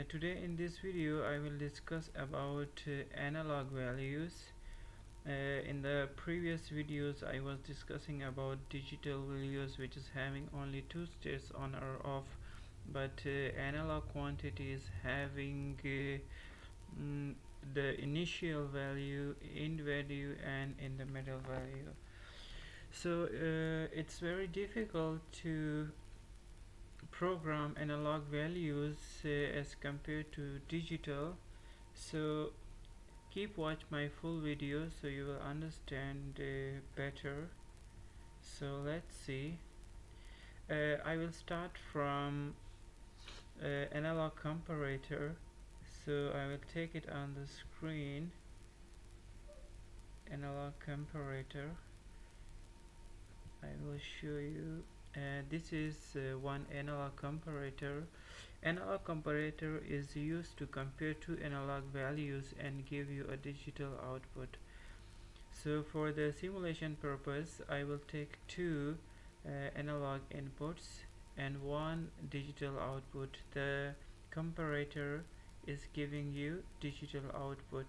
Today in this video I will discuss about analog values. In the previous videos I was discussing about digital values, which is having only two states, on or off, but analog quantity is having the initial value, end value, and in the middle value. So it's very difficult to program analog values as compared to digital. So keep watch my full video so you will understand better. So let's see. I will start from analog comparator. So I will take it on the screen. Analog comparator. I will show you. This is one analog comparator. Analog comparator is used to compare two analog values and give you a digital output. So for the simulation purpose, I will take two analog inputs and one digital output. The comparator is giving you digital output.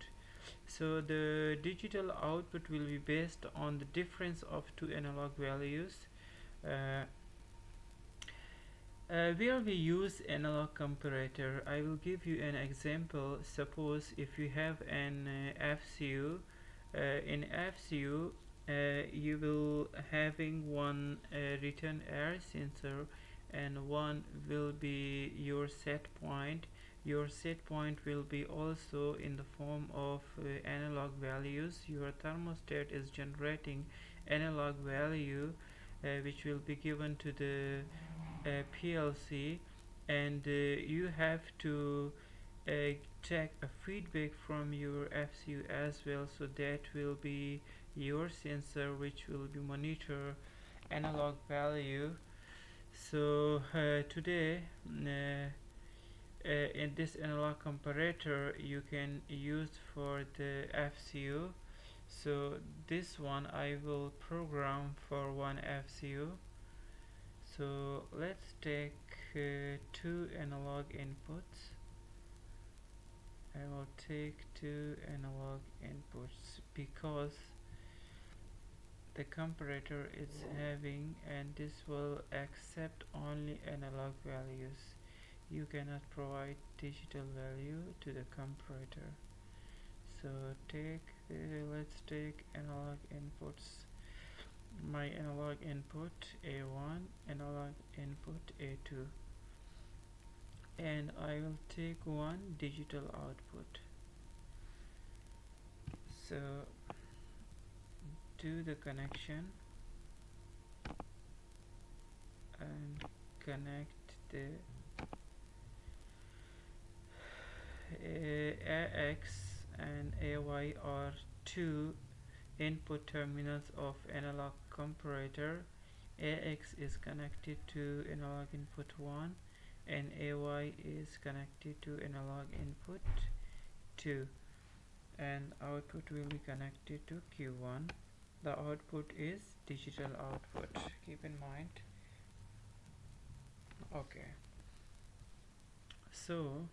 So the digital output will be based on the difference of two analog values. Uh, where we use analog comparator, I will give you an example. Suppose if you have an FCU, in FCU you will having one return error sensor and one will be your set point. Your set point will be also in the form of analog values. Your thermostat is generating analog value which will be given to the PLC, and you have to take a feedback from your FCU as well, so that will be your sensor which will be monitor analog value. So today in this analog comparator you can use for the FCU. So this one I will program for one FCU. So let's take two analog inputs. I will take two analog inputs because the comparator is having, and this will accept only analog values. You cannot provide digital value to the comparator. So let's take analog inputs. My analog input A1, analog input A2, and I will take one digital output. So do the connection and connect the AX and AY are two input terminals of analog comparator. AX is connected to analog input 1 and AY is connected to analog input 2, and output will be connected to Q1. The output is digital output, keep in mind. Okay, so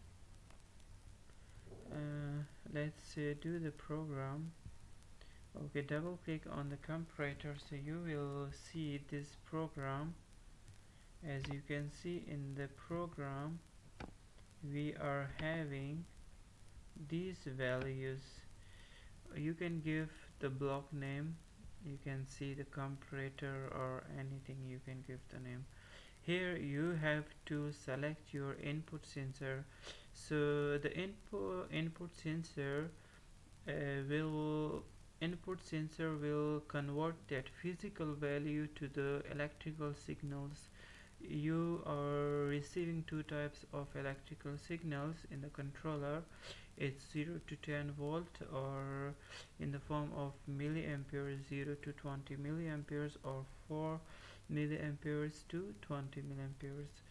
let's do the program. Okay, double click on the comparator so you will see this program. As you can see in the program, we are having these values. You can give the block name, you can see the comparator or anything, you can give the name. Here you have to select your input sensor. So the input sensor will convert that physical value to the electrical signals. You are receiving two types of electrical signals in the controller. It's 0 to 10 volt, or in the form of milliamperes, 0 to 20 milliamperes, or 4 milliamperes to 20 milliamperes.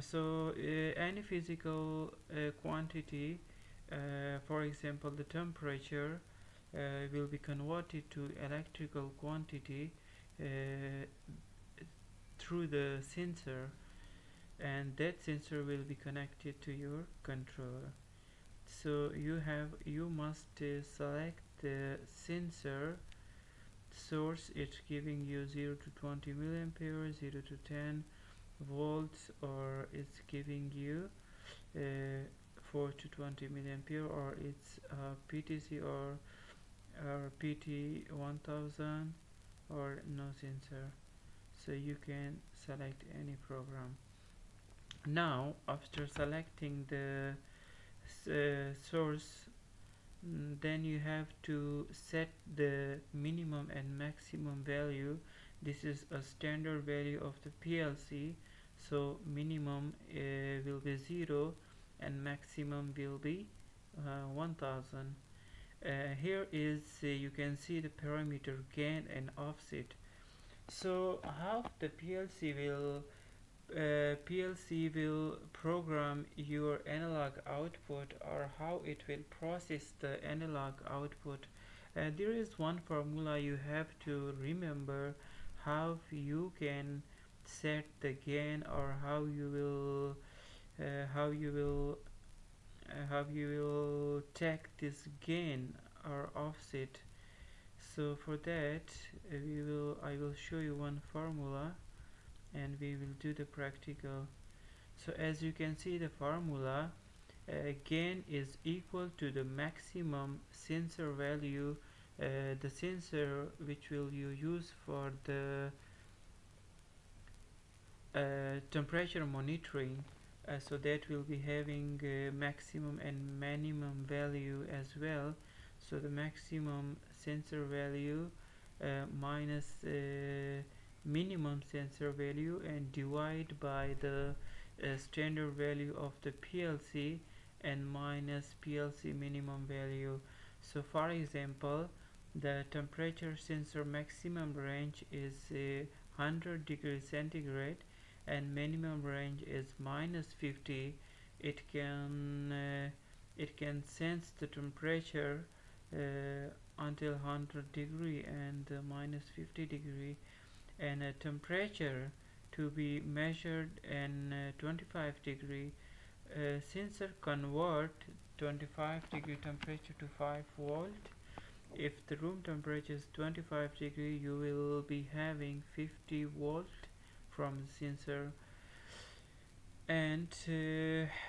So any physical quantity, for example the temperature, will be converted to electrical quantity through the sensor. and that sensor will be connected to your controller. So you must select the sensor source. It's giving you 0 to 20 milliampere, 0 to 10 volts, or it's giving you uh, 4 to 20 milliampere, or it's PTC or PT 1000, or no sensor. So you can select any program. Now after selecting the source, then you have to set the minimum and maximum value. This is a standard value of the PLC, so minimum will be 0 and maximum will be 1000. Here is you can see the parameter gain and offset. So how the PLC will program your analog output, or how it will process the analog output. There is one formula you have to remember, how you can set the gain, or how you will take this gain or offset. So for that, I will show you one formula, and we will do the practical. So as you can see the formula, gain is equal to the maximum sensor value, the sensor which will you use for the temperature monitoring. So that will be having maximum and minimum value as well. So the maximum sensor value minus minimum sensor value, and divide by the standard value of the PLC, and minus PLC minimum value. So for example, the temperature sensor maximum range is 100 degrees centigrade, and minimum range is -50. It can sense the temperature until 100 degree and -50 degree, and a temperature to be measured in 25 degree. Sensor convert 25 degree temperature to 5 volt. If the room temperature is 25 degree, you will be having 50 volt from the sensor. And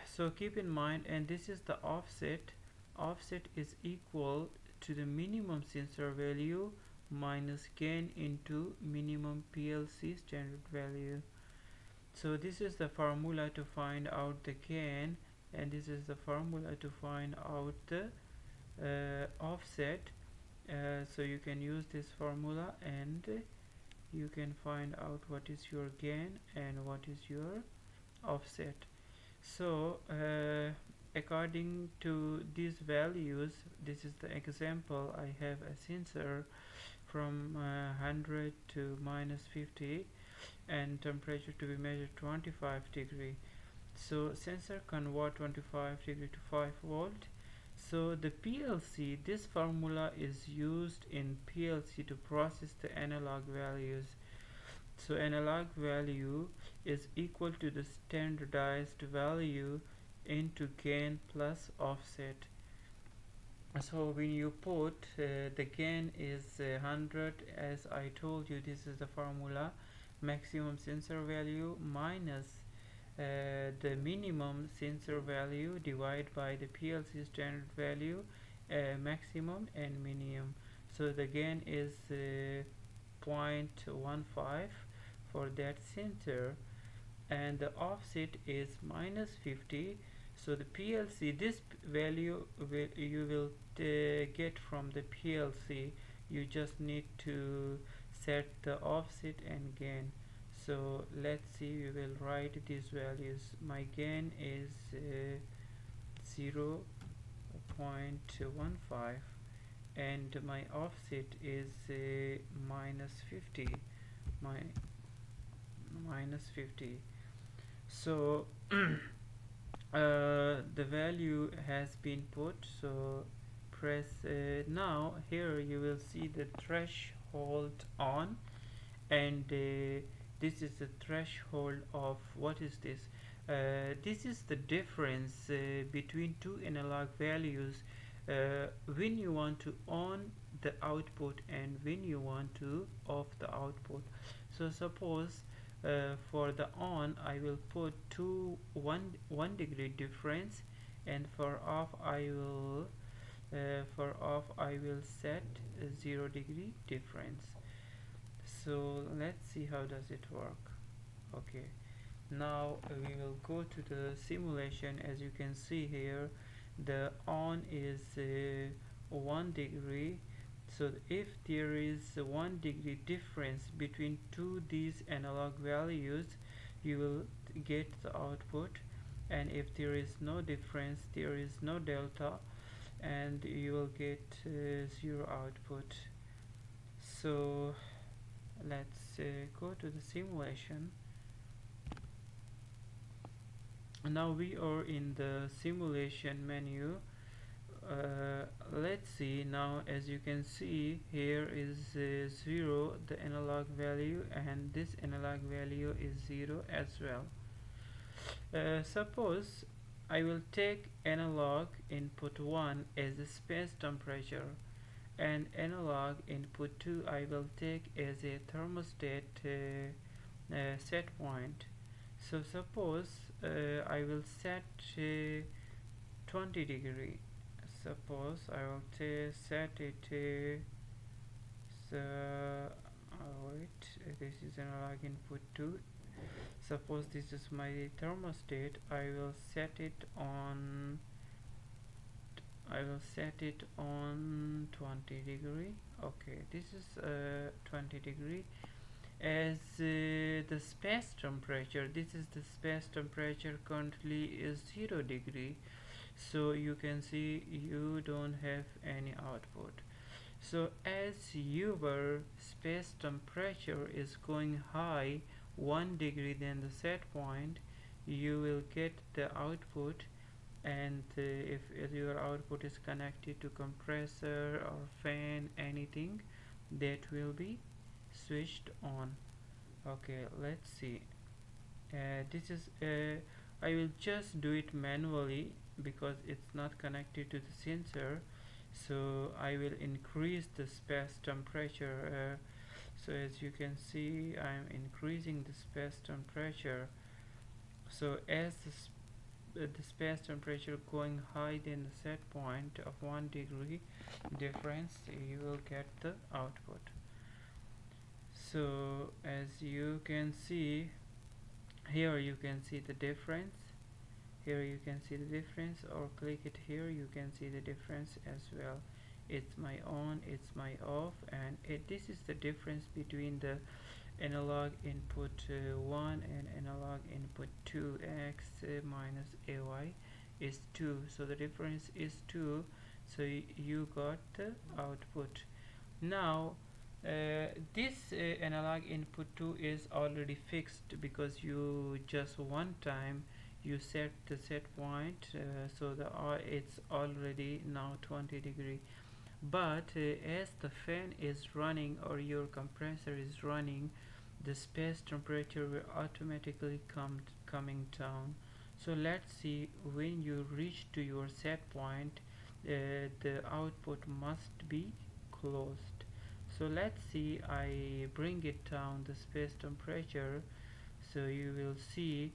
so keep in mind, and this is the offset is equal to the minimum sensor value minus gain into minimum PLC standard value. So this is the formula to find out the gain, and this is the formula to find out the offset. So you can use this formula, and you can find out what is your gain and what is your offset. So according to these values, this is the example. I have a sensor from 100 to -50, and temperature to be measured 25 degree. So sensor convert 25 degree to 5 volt. So the PLC, this formula is used in PLC to process the analog values. So analog value is equal to the standardized value into gain plus offset. So when you put the gain is 100, as I told you, this is the formula, maximum sensor value minus the minimum sensor value divided by the PLC standard value, maximum and minimum. So the gain is 0.15 for that sensor, and the offset is -50. So the PLC, this value you will get from the PLC. You just need to set the offset and gain. So let's see, we will write these values. My gain is 0.15, and my offset is -50, my -50. So the value has been put. So press now here you will see the threshold on, and this is the threshold of, what is this? This is the difference between two analog values when you want to on the output and when you want to off the output. So suppose for the on I will put one degree difference, and for off I will set 0 degree difference. So let's see how does it work. Okay, now we will go to the simulation. As you can see here, the on is 1 degree. So if there is a 1 degree difference between these analog values, you will get the output, and if there is no difference, there is no delta, and you will get 0 output. So let's go to the simulation. Now we are in the simulation menu. Let's see now. As you can see, here is 0 the analog value, and this analog value is 0 as well. Suppose I will take analog input 1 as the space temperature, and analog input 2 I will take as a thermostat set point. So suppose I will set 20 degree. Suppose I will set it wait, this is analog input 2. Suppose this is my thermostat. I will set it on 20 degree. Okay, this is 20 degree. As the space temperature, this is the space temperature currently is 0 degree, so you can see you don't have any output. So as your space temperature is going high 1 degree than the set point, you will get the output. And if your output is connected to compressor or fan, anything, that will be switched on. Okay, let's see. This is I will just do it manually because it's not connected to the sensor. So I will increase the space temperature. So as you can see, I'm increasing the space temperature. So as the space temperature going high than the set point of 1 degree difference, you will get the output. So as you can see here, you can see the difference. Here you can see the difference, or click it here, you can see the difference as well. It's my on, it's my off, and this is the difference between the analog input 1 and analog input 2. X minus ay is 2, so the difference is 2. So you got the output. Now this analog input 2 is already fixed because you just one time you set the set point, so it's already now 20 degree. But as the fan is running or your compressor is running, the space temperature will automatically coming down. So let's see, when you reach to your set point, the output must be closed. So let's see, I bring it down the space temperature. So you will see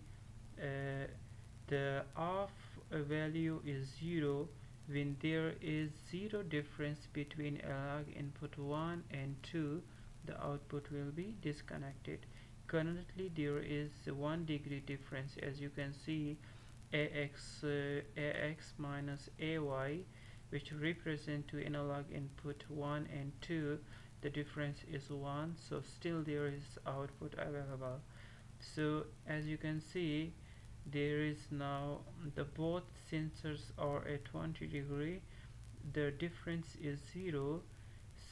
the off value is 0 when there is 0 difference between analog input 1 and 2. The output will be disconnected. Currently there is 1 degree difference. As you can see, ax minus ay, which represent to analog input 1 and 2, the difference is 1, so still there is output available. So as you can see, there is now the both sensors are at 20 degree, the difference is 0,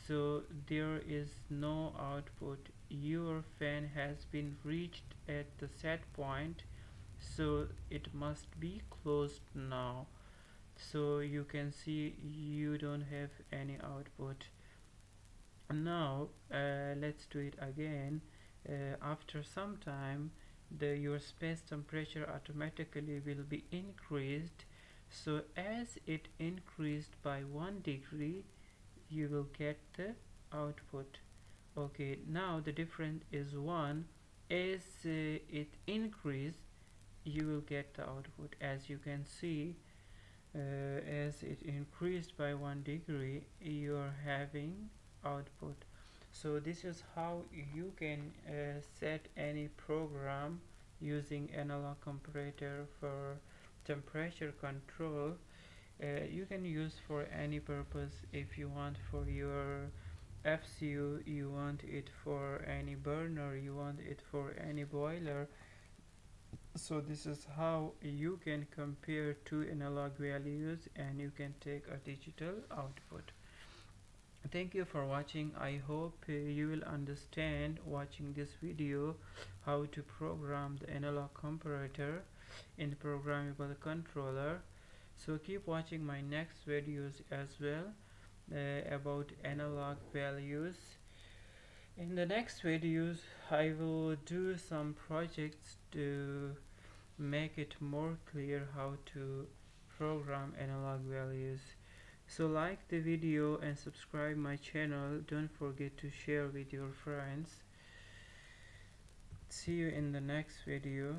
so there is no output. Your fan has been reached at the set point, so it must be closed now. So you can see you don't have any output. Now let's do it again. After some time, your space temperature automatically will be increased. So as it increased by 1 degree, you will get the output. Okay, now the difference is 1. As it increased, you will get the output. As you can see, as it increased by 1 degree, you are having output. So this is how you can set any program using analog comparator for temperature control. You can use for any purpose. If you want for your FCU, you want it for any burner, you want it for any boiler. So this is how you can compare two analog values and you can take a digital output. Thank you for watching. I hope you will understand watching this video how to program the analog comparator in programmable controller. So keep watching my next videos as well about analog values. In the next videos I will do some projects to make it more clear how to program analog values. So like the video and subscribe my channel. Don't forget to share with your friends. See you in the next video.